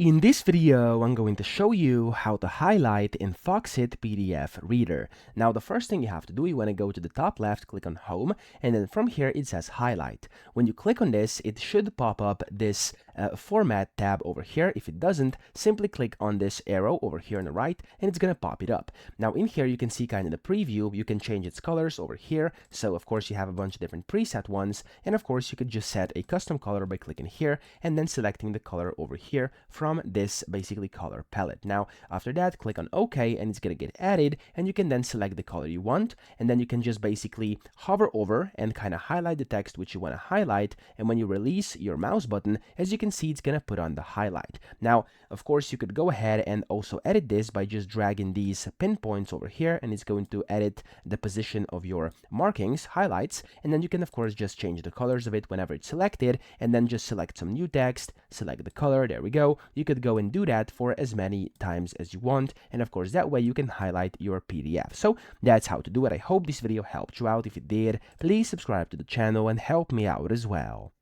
In this video, I'm going to show you how to highlight in Foxit PDF Reader. Now, the first thing you have to do, you want to go to the top left, click on Home, and then from here it says Highlight. When you click on this, it should pop up this Format tab over here. If it doesn't, simply click on this arrow over here on the right, and it's going to pop it up. Now, in here, you can see kind of the preview. You can change its colors over here. So, of course, you have a bunch of different preset ones, and of course, you could just set a custom color by clicking here and then selecting the color over here from this basically color palette. Now, after that, click on OK, and it's going to get added, and you can then select the color you want, and then you can just basically hover over and kind of highlight the text which you want to highlight, and when you release your mouse button, as you can see, it's going to put on the highlight. Now, of course, you could go ahead and also edit this by just dragging these pinpoints over here, and it's going to edit the position of your markings, highlights, and then you can, of course, just change the colors of it whenever it's selected, and then just select some new text, select the color, there we go. You could go and do that for as many times as you want, and of course, that way you can highlight your PDF. So that's how to do it. I hope this video helped you out. If it did, please subscribe to the channel and help me out as well.